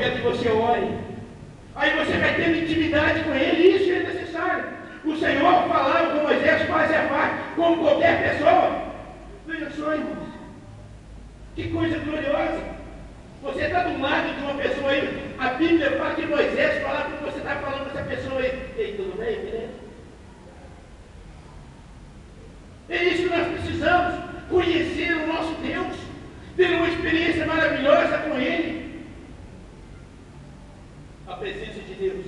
quero que você ore. Aí você vai tendo intimidade com Ele, e isso é necessário. O Senhor falava com Moisés face a face, como qualquer pessoa. Veja só, irmãos, que coisa gloriosa. Você está do lado de uma pessoa aí, a Bíblia fala que Moisés falava que você está falando com essa pessoa aí. Ei, tudo bem, beleza? É isso que nós precisamos, conhecer o nosso Deus, ter uma experiência maravilhosa com Ele. A presença de Deus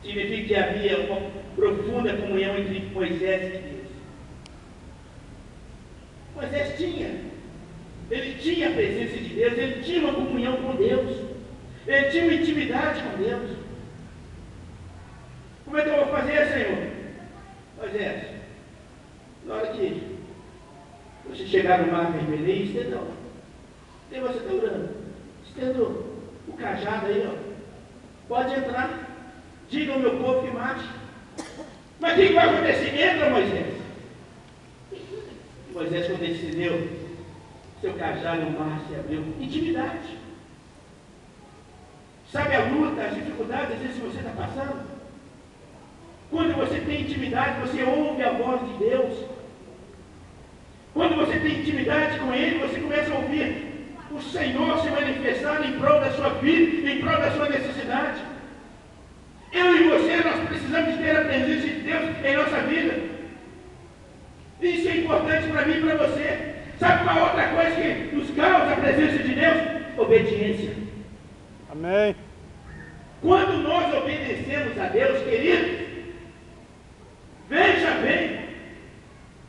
significa que havia uma profunda comunhão entre Moisés e Deus. Moisés ele tinha a presença de Deus, ele tinha uma comunhão com Deus, ele tinha uma intimidade com Deus. Como é que eu vou fazer, Senhor? Moisés, na hora que você chegar no mar vermelho, estendeu. E você está orando, estendeu o cajado aí, ó. Pode entrar. Diga ao meu povo que marche. Mas o que vai acontecer? Entra, Moisés. Moisés, quando ele se deu, seu cajado no mar se abriu. Intimidade. Sabe a luta, as dificuldades, às vezes você está passando? Quando você tem intimidade, você ouve a voz de Deus. Quando você tem intimidade com Ele, você começa a ouvir o Senhor se manifestar em prol da sua vida, em prol da sua necessidade. Eu e você, nós precisamos ter a presença de Deus em nossa vida. Isso é importante para mim e para você. Sabe qual outra coisa que nos causa a presença de Deus? Obediência. Amém. Quando nós obedecemos a Deus, queridos, veja bem,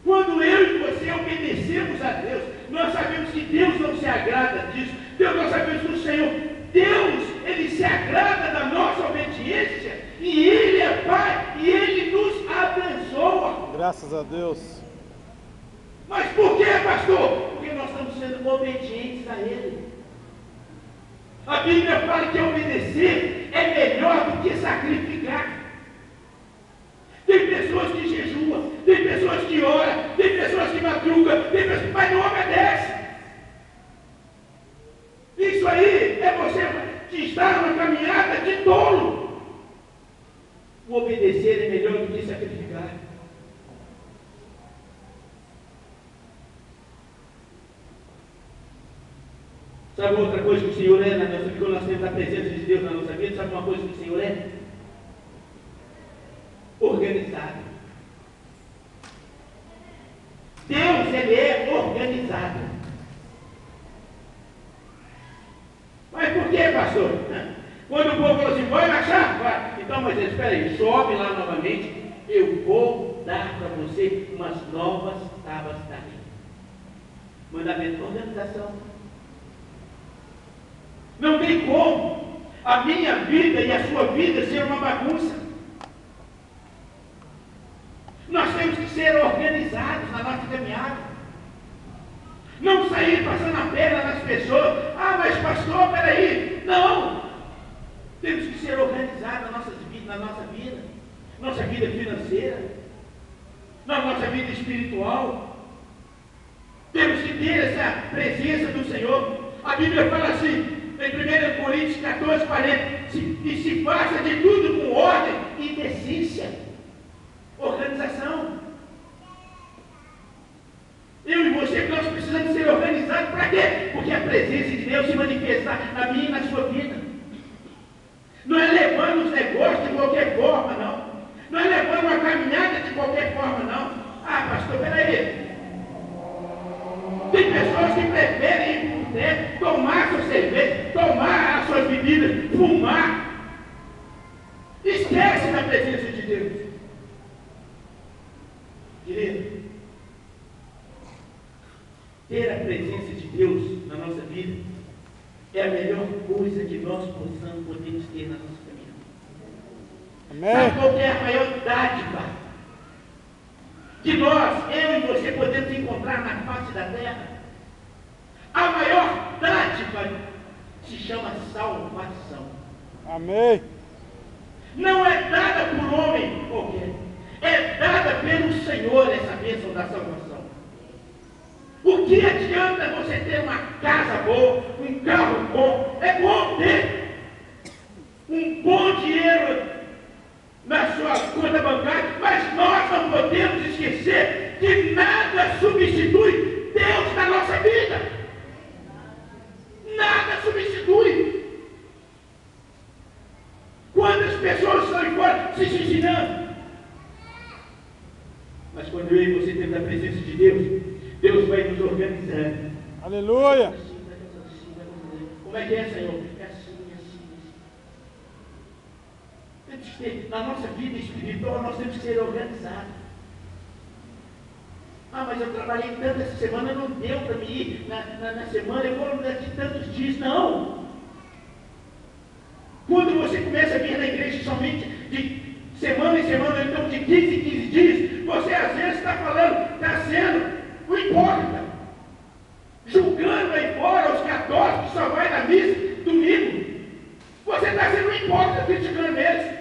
quando eu e você obedecemos a Deus, nós sabemos que Deus não se agrada disso. Nós sabemos que o Senhor, Deus, Ele se agrada da nossa obediência, e Ele é Pai, e Ele nos abençoa. Graças a Deus. Mas por que, pastor? Porque nós estamos sendo obedientes a Ele. A Bíblia fala que obedecer é melhor do que sacrificar. Tem pessoas que jejuam, tem pessoas que oram, tem pessoas que madrugam, tem pessoas, mas não obedece. Isso aí é você que está numa caminhada de tolo. O obedecer é melhor do que sacrificar. Sabe outra coisa que o Senhor é na nossa vida? Quando nós temos a presença de Deus na nossa vida, sabe uma coisa que o Senhor é? Organizado. Deus, Ele é organizado. Mas por que, pastor? Quando o povo falou assim, vai marchar? Vai. Então, Moisés, espera aí, sobe lá novamente, eu vou dar para você umas novas tábuas da lei. Mandamento, organização. Não tem como a minha vida e a sua vida ser uma bagunça. Nós temos que ser organizados na nossa caminhada. Não sair passando a perna nas pessoas. Ah, mas pastor, peraí. Não. Temos que ser organizados na nossa vida. Nossa vida financeira. Na nossa vida espiritual. Temos que ter essa presença do Senhor. A Bíblia fala assim, em 1 Coríntios 14, 40, e se faça de tudo com ordem e decência. Organização. Eu e você, nós precisamos ser organizados para quê? Porque a presença de Deus se manifestar na minha e na sua vida. Não é levando os negócios de qualquer forma, não. Não é levando uma caminhada de qualquer forma, não. Ah, pastor, peraí. Tem pessoas que preferem ir para o teto, tomar sua cerveja, tomar as suas bebidas, fumar. Esquece da presença de Deus. Querido, ter a presença de Deus na nossa vida é a melhor coisa que nós podemos ter na nossa caminhada. Amém. Sabe qual é a maior dádiva que nós, eu e você, podemos encontrar na face da terra? A maior dádiva se chama salvação. Amém. Não é dada por homem qualquer. É dada pelo Senhor essa bênção da salvação. O que adianta você ter uma casa boa, um carro bom? É bom ter um bom dinheiro na sua conta bancária, mas nós não podemos esquecer que nada substitui Deus na nossa vida. Nada substitui. Quantas pessoas estão aí fora se suicidando? Mas quando eu e você temos a presença de Deus, Deus vai nos organizando. Aleluia. Como é que é, Senhor? É assim, assim. Temos que ter, na nossa vida espiritual, nós temos que ser organizados. Ah, mas eu trabalhei tanto essa semana, não deu para me ir na semana, eu vou daqui tantos dias. Não! Quando você começa a vir na igreja somente de semana em semana, então de 15 em 15 dias, você às vezes está falando, está sendo um hipócrita, julgando aí fora os católicos que só vai na missa domingo. Você está sendo um hipócrita criticando eles.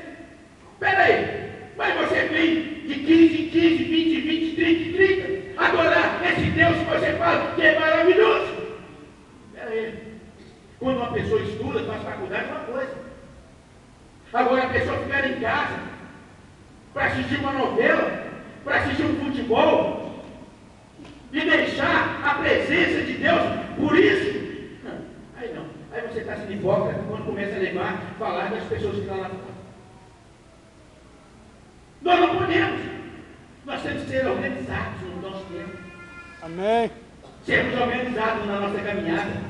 Espera aí, mas você vem de 15 em 15, 20 em 20, 30 em 30, adorar esse Deus que você fala que é maravilhoso. Espera aí, quando uma pessoa estuda, faz faculdade, é uma coisa. Agora a pessoa ficar em casa para assistir uma novela, para assistir um futebol e deixar a presença de Deus por isso, aí não. Aí você está sendo hipócrita quando começa a falar das pessoas que estão lá fora. Nós não podemos. Nós temos que ser organizados no nosso tempo. Amém. Sermos organizados na nossa caminhada.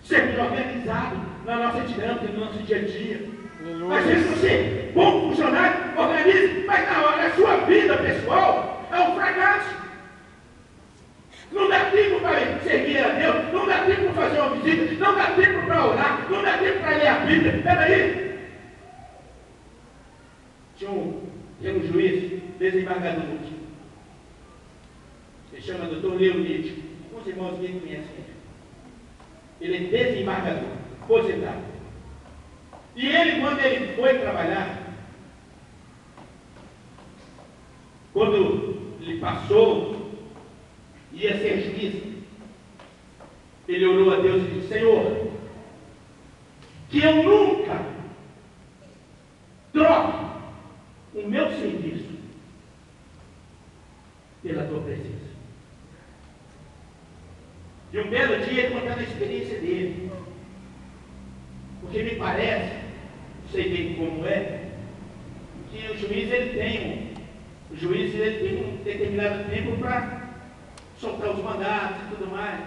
Sermos organizados na nossa dinâmica, no nosso dia a dia. Às vezes você, bom funcionário, organiza, mas na hora a sua vida pessoal é um fracasso. Não dá tempo para servir a Deus, não dá tempo para fazer uma visita, não dá tempo para orar, não dá tempo para ler a Bíblia. Espera aí. Tinha um juiz, desembargador, ele chama Dr. Leonide. Alguns irmãos aqui conhecem ele. Ele é desembargador, aposentado. E ele, quando ele foi trabalhar, quando ele passou, ia ser juiz, ele orou a Deus e disse: Senhor, que eu nunca troque o meu serviço pela tua presença. E um belo dia ele contando a experiência dele, porque me parece, não sei bem como é, que o juiz ele tem um determinado tempo para soltar os mandatos e tudo mais.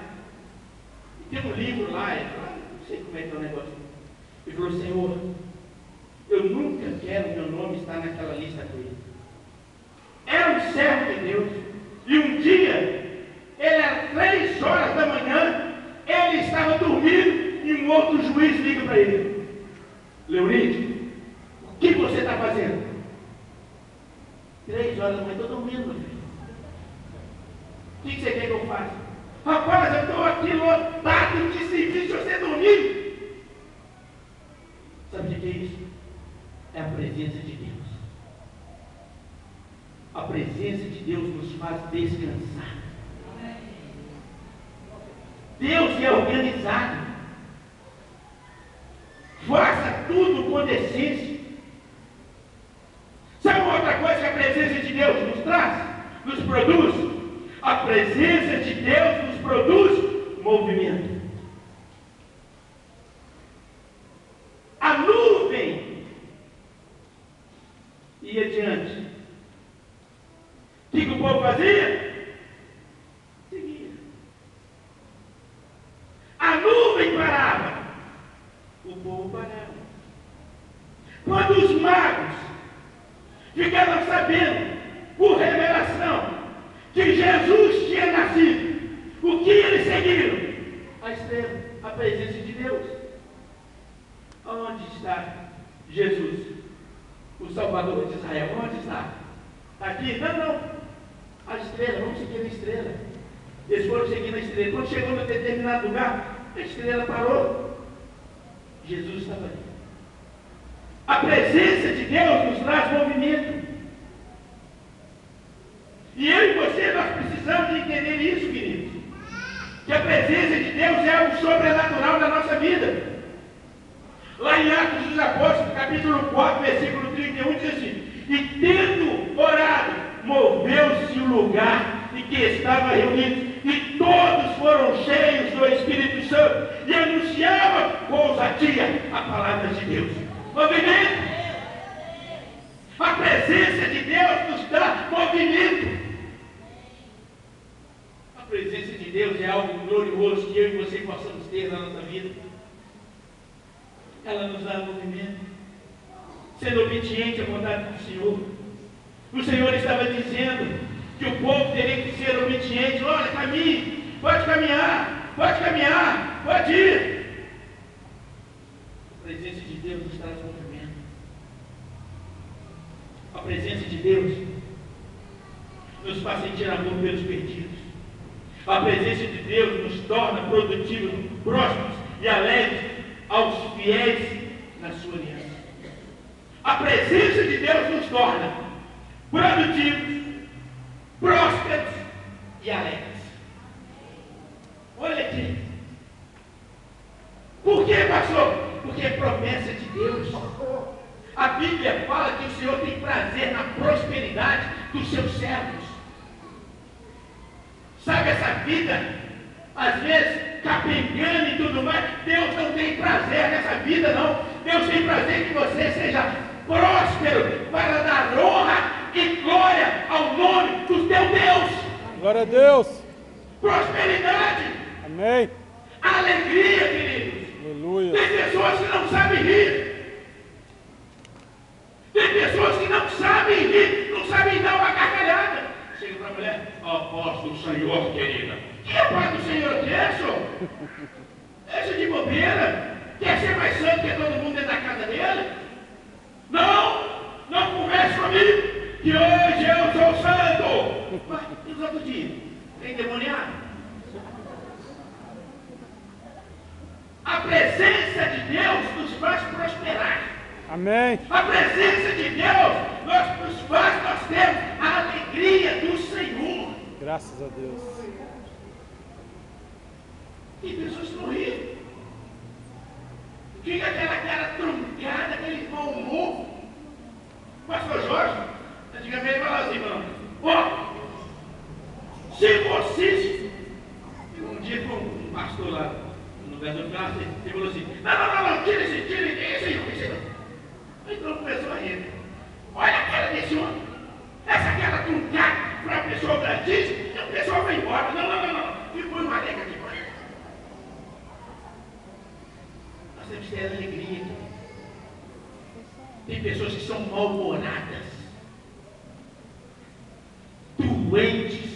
E tem um livro lá, não sei como é que é o negócio. Ele falou: Senhor, eu nunca quero meu nome estar naquela lista dele. Era um servo de Deus. E um dia, ele era 3 horas da manhã, ele estava dormindo e um outro juiz liga para ele: Leonide, o que você está fazendo? 3 horas da manhã, estou dormindo, meu filho. O que você quer que eu faça? Rapaz, eu estou aqui lotado de serviço, você dormindo. Sabe o que é isso? É a presença de Deus. A presença de Deus nos faz descansar. Deus é organizado. Faça tudo com decência. Sabe uma outra coisa que a presença de Deus nos traz? Nos produz? A presença de Deus nos produz movimento. A nuvem ia adiante. O que o povo fazia? Seguia. A nuvem parava. O povo parava. Quando os magos ficaram sabendo, por revelação, que Jesus tinha nascido, o que eles seguiram? A estrela, a presença de Deus. Onde está Jesus, o Salvador de Israel? Onde está? Aqui? Não. A estrela, vamos seguir a estrela. Eles foram seguindo a estrela. Quando chegou em determinado lugar, a estrela parou. Jesus estava ali. A presença de Deus nos traz movimento. E eu e você, nós precisamos entender isso, queridos. presença de Deus é algo sobrenatural na nossa vida. Lá em Atos dos Apóstolos, capítulo 4, versículo 31, diz assim: e tendo orado, moveu-se o lugar em que estavam reunidos, e todos foram cheios do Espírito Santo, e anunciavam com ousadia a palavra de Deus. Movimento. A presença de Deus nos dá movimento. A presença de Deus é algo glorioso que eu e você possamos ter na nossa vida. Ela nos dá movimento, sendo obediente à vontade do Senhor. O Senhor estava dizendo que o povo teria que ser obediente. Olha, caminhe, pode caminhar, pode ir. A presença de Deus nos traz movimento. A presença de Deus nos faz sentir amor pelos perdidos. A presença de Deus nos torna produtivos, prósperos e alegres aos fiéis na sua aliança. A presença de Deus nos torna produtivos, prósperos e alegres. Olha aqui. Por que, pastor? Porque é promessa de Deus. A Bíblia fala que o Senhor tem prazer na prosperidade dos seus servos. Sabe essa vida, às vezes, capengando e tudo mais? Deus não tem prazer nessa vida, não. Deus tem prazer que você seja próspero para dar honra e glória ao nome do teu Deus. Glória a Deus. Prosperidade. Amém. Alegria, queridos. Aleluia. Tem pessoas que não sabem rir. Tem pessoas que não sabem rir, não sabem dar uma gargalhada. Chega para a mulher: ó, paz do Senhor, querida. Que é paz do Senhor que é, senhor? Essa de bobeira. Quer ser mais santo que todo mundo dentro da casa dele? Não converse comigo, que hoje eu sou santo. Mas e os outros dias? Tem demoniado? A presença de Deus nos faz prosperar. Amém. A presença de Deus nos faz, nós temos a alegria do Senhor. Graças a Deus. Tem pessoas que não riem. Fica aquela cara truncada, aquele mau humor. Pastor Jorge, antigamente falava assim, mano: ó, se vocês. Um dia foi um pastor lá no Brasil, ele falou assim: não, tira esse aí. Então começou a rir. Olha a cara desse homem. Essa cara truncada para a pessoa grandíssima, e a pessoa vai embora. Não. E põe uma alegre aqui fora. Nós temos que ter alegria. Tem pessoas que são mal-humoradas, doentes,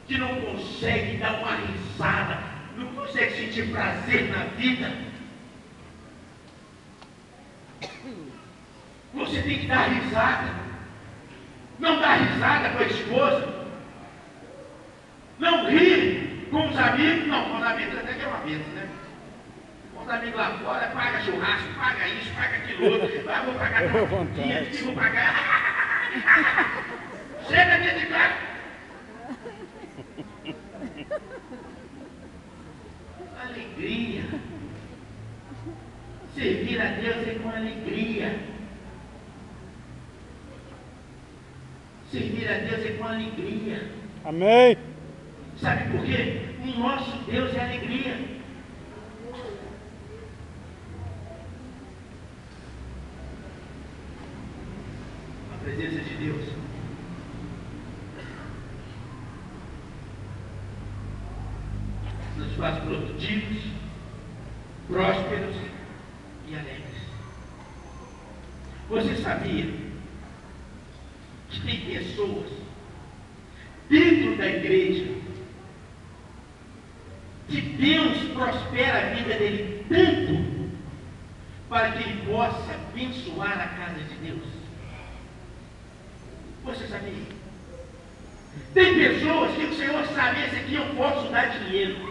que não conseguem dar uma risada, não conseguem sentir prazer na vida. Você tem que dar risada. Não dar risada com a esposa. Não rir com os amigos. Não, com os amigos até que é uma vez, né? Com os amigos lá fora, paga churrasco, paga isso, paga aquilo outro. Vou pagar dia, vou pagar. Chega dentro de casa. Alegria. Servir a Deus é com alegria. Servir a Deus é com alegria. Amém. Sabe por quê? O nosso Deus é alegria. A presença de Deus nos faz produtivos, prósperos e alegres. Você sabia que tem pessoas dentro da igreja que Deus prospera a vida dele tanto para que ele possa abençoar a casa de Deus? Você sabia? Tem pessoas que o Senhor sabe: esse aqui eu posso dar dinheiro.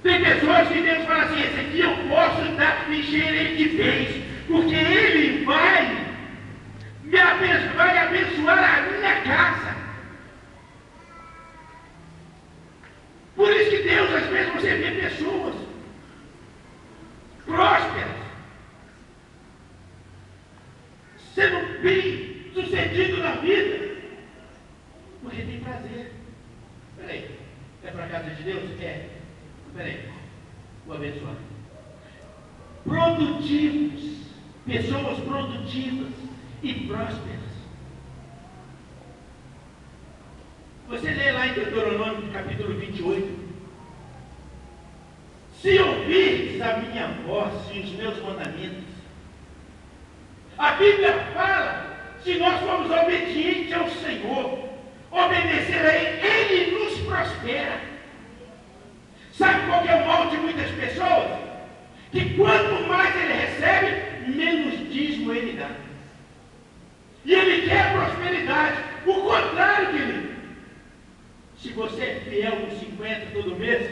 Tem pessoas que Deus fala assim: esse aqui eu posso dar, encher ele de bens, porque ele vai abençoar a minha casa. casa de Deus? Peraí, vou abençoar. Produtivos, pessoas produtivas e prósperas. Você lê lá em Deuteronômio, capítulo 28. Se ouvirdes a minha voz e os meus mandamentos, a Bíblia fala, se nós formos obedientes ao Senhor, obedecer a Ele nos prospera. Sabe qual que é o mal de muitas pessoas? Que quanto mais ele recebe, menos dízimo ele dá. E ele quer prosperidade. O contrário, querido. Se você é fiel nos 50 todo mês,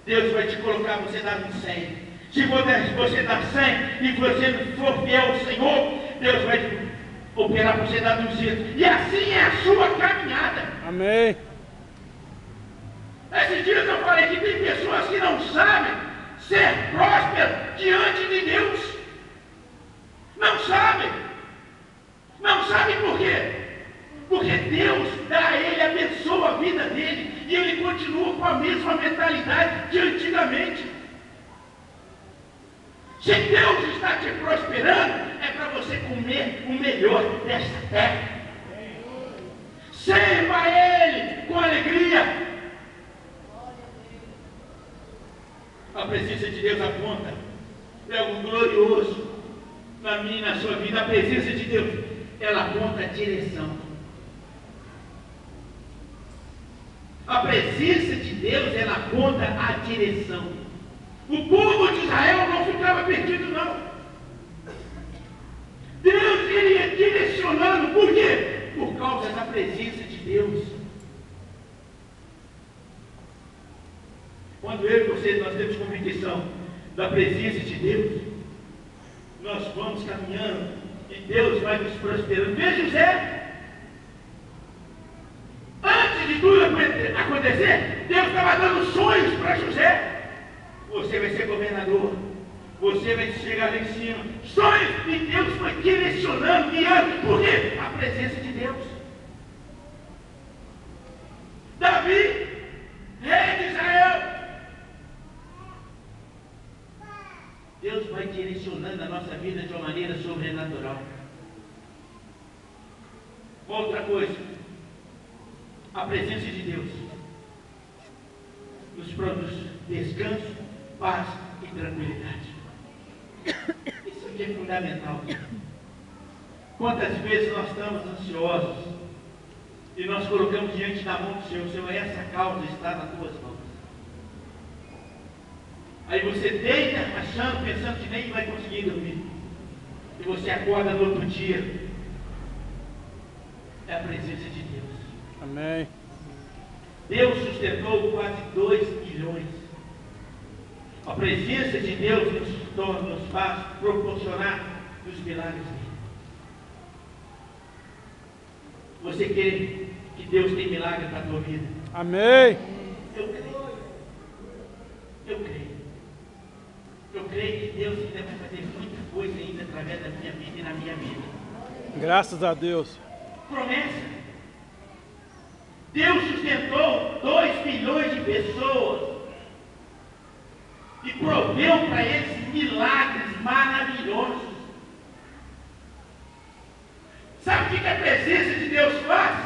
Deus vai te colocar, você dá no 100. Se você dá 100 e você não for fiel ao Senhor, Deus vai te operar para você dar 200. E assim é a sua caminhada. Amém. Esses dias eu falei que tem pessoas que não sabem ser prósperas diante de Deus. Não sabem. Não sabem por quê? Porque Deus dá a ele, abençoa a vida dele, e ele continua com a mesma mentalidade de antigamente. Se Deus está te prosperando, é para você comer o melhor desta terra. Sirva Ele com alegria. A presença de Deus aponta para algo glorioso na minha e na sua vida. A presença de Deus, ela aponta a direção. A presença de Deus, ela aponta a direção. O povo de Israel não ficava perdido, não. Deus iria direcionando. Por quê? Por causa da presença de Deus. Quando eu e você, nós temos convicção da presença de Deus, nós vamos caminhando e Deus vai nos prosperando. Veja José. Antes de tudo acontecer, Deus estava dando sonhos para José. Você vai ser governador. Você vai chegar lá em cima. Sonhos. E Deus foi direcionando, guiando. Por quê? A presença de Deus. Davi, rei de Israel. Deus vai direcionando a nossa vida de uma maneira sobrenatural. Outra coisa. A presença de Deus nos produz descanso, paz e tranquilidade. Isso aqui é fundamental. Quantas vezes nós estamos ansiosos e nós colocamos diante da mão do Senhor: Senhor, essa causa está nas tuas mãos. Aí você deita achando, pensando que nem vai conseguir dormir, e você acorda no outro dia. É a presença de Deus. Amém. Deus sustentou quase 2 milhões. A presença de Deus nos faz proporcionar os milagres dele. Você crê que Deus tem milagre para a tua vida? Amém. Eu creio. Eu creio. Eu creio que Deus ainda vai fazer muita coisa ainda através da minha vida e na minha vida. Graças a Deus. Promessa. Deus sustentou 2 milhões de pessoas e proveu para eles milagres maravilhosos. Sabe o que a presença de Deus faz?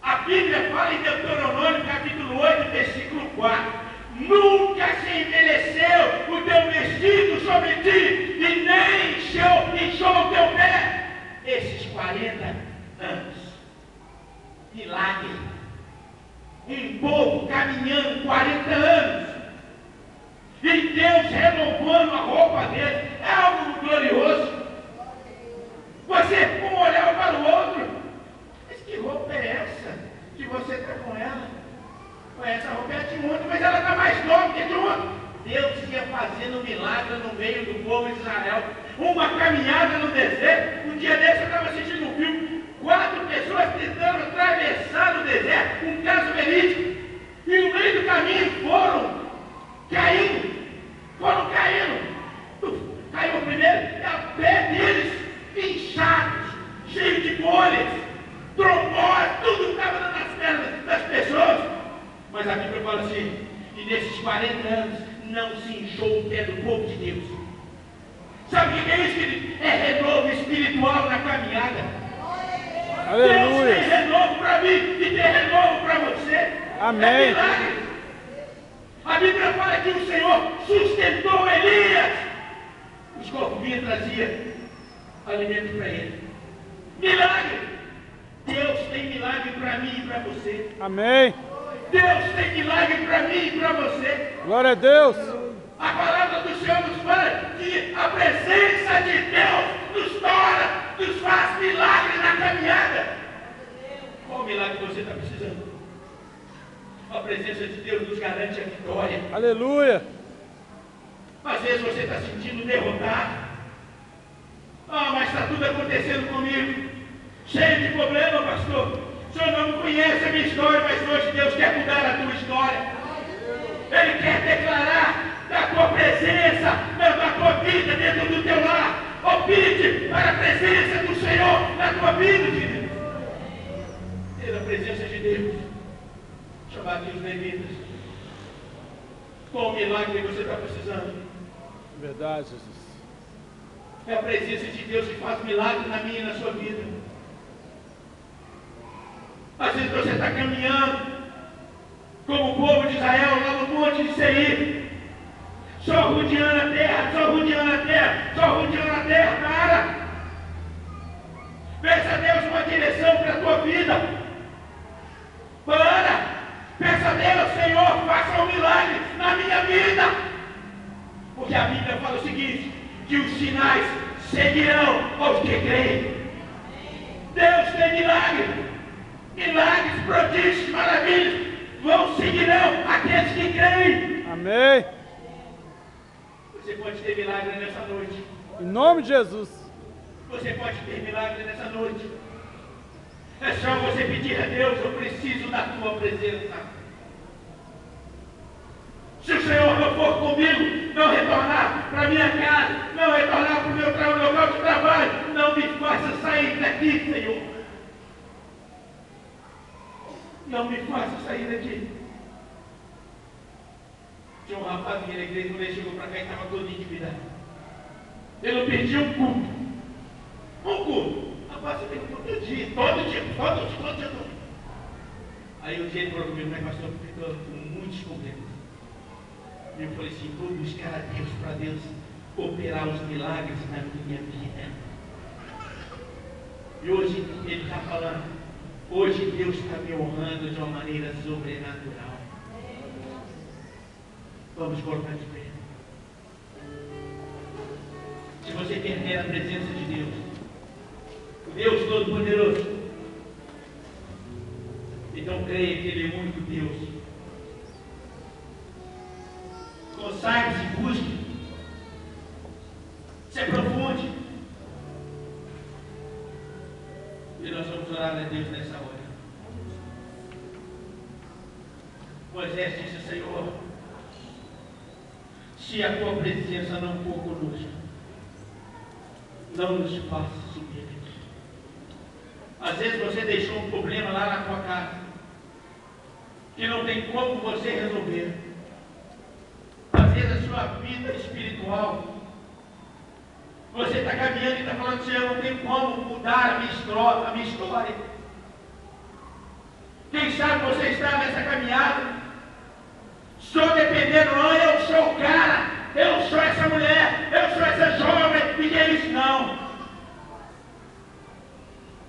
A Bíblia fala em Deuteronômio capítulo 8, versículo 4: nunca se envelheceu o teu vestido sobre ti, e nem inchou o teu pé esses 40 anos. Milagre. Um povo caminhando 40 anos e Deus renovando a roupa dele. É algo glorioso. Você um olhava para o outro: mas que roupa é essa que você está com ela? Essa roupa é de ontem, mas ela está mais nova que de ontem. Deus ia fazendo um milagre no meio do povo de Israel. Uma caminhada no deserto. Um dia desse eu estava assistindo um filme. 4 pessoas tentando atravessar o deserto, um caso verídico, e no meio do caminho foram caindo. Caiu o primeiro, e a pé deles inchados. Mas a Bíblia fala assim, e nesses 40 anos não se inchou o pé do povo de Deus. Sabe o que é isso, querido? É renovo espiritual na caminhada. Aleluia. Deus tem renovo para mim e tem renovo para você. Amém. É milagre. A Bíblia fala que o Senhor sustentou Elias. Os corpos vinham e trazia alimento para ele. Milagre. Deus tem milagre para mim e para você. Amém. Deus tem milagre para mim e para você. Glória a Deus. A palavra do Senhor nos fala que a presença de Deus nos faz milagre na caminhada. Qual milagre você está precisando? A presença de Deus nos garante a vitória. Aleluia. Às vezes você está sentindo derrotado. Ah, mas está tudo acontecendo comigo. Cheio de problema, pastor. O senhor não conhece a minha história, mas hoje Deus quer mudar a tua história. Ele quer declarar da tua presença, da tua vida dentro do teu lar. Pede para a presença do Senhor na tua vida, querido. Ter a presença de Deus. Chamar aqui os levitas. Qual milagre você está precisando? Verdade, Jesus. É a presença de Deus que faz milagre na minha e na sua vida. Às vezes você está caminhando como o povo de Israel lá no monte de Seir, só rodeando a terra, só rodeando a terra, só rodeando a terra. Para! Peça a Deus uma direção para a tua vida. Para! Peça a Deus, Senhor, faça um milagre na minha vida. Porque a Bíblia fala o seguinte, que os sinais seguirão aos que creem. Deus tem milagre. Milagres, prodígios, maravilhas seguirão aqueles que creem. Amém. Você pode ter milagre nessa noite. Em nome de Jesus. Você pode ter milagre nessa noite. É só você pedir a Deus, eu preciso da tua presença. Se o Senhor não for comigo, não retornar para minha casa, não retornar para o meu local de trabalho, não me faça sair daqui, Senhor. Não me faça sair daqui. Tinha um rapaz que na igreja, quando ele chegou para cá, ele estava todo endividado. Ele não perdia um culto. Um culto. Rapaz, você tem que todo dia. Aí um dia ele falou comigo, mas pastor, eu estou com muitos problemas. E eu falei assim, vou buscar a Deus para Deus operar os milagres na minha vida. E hoje ele está falando, hoje Deus está me honrando de uma maneira sobrenatural. Vamos colocar de pé. Se você quer ter a presença de Deus, o Deus Todo-Poderoso, então creia que Ele é o único Deus. Consagre-se, busque, se aprofunde. E nós vamos orar a Deus nessa hora. Moisés disse, Senhor, se a tua presença não for conosco, não nos faça subir aqui. Às vezes você deixou um problema lá na tua casa, que não tem como você resolver. Às vezes a sua vida espiritual, você está caminhando e está falando, Senhor, não tem como mudar a minha história. Quem sabe você está nessa caminhada, só dependendo, não, eu sou o cara, eu sou essa mulher, eu sou essa jovem, e eles não.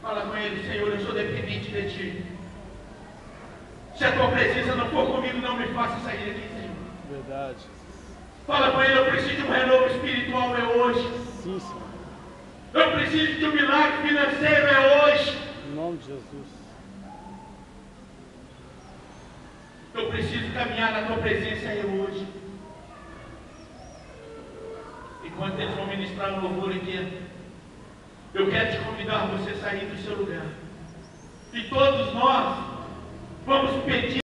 Fala com ele, Senhor, eu sou dependente de Ti. Se a Tua presença não for comigo, não me faça sair daqui, Senhor. Verdade. Fala com ele, eu preciso de um renovo espiritual, é hoje. Sim, Senhor. Eu preciso de um milagre financeiro, é hoje. Em nome de Jesus. Eu preciso caminhar na Tua presença, é hoje. Enquanto eles vão ministrar um louvor aqui, eu quero te convidar a você sair do seu lugar. E todos nós vamos pedir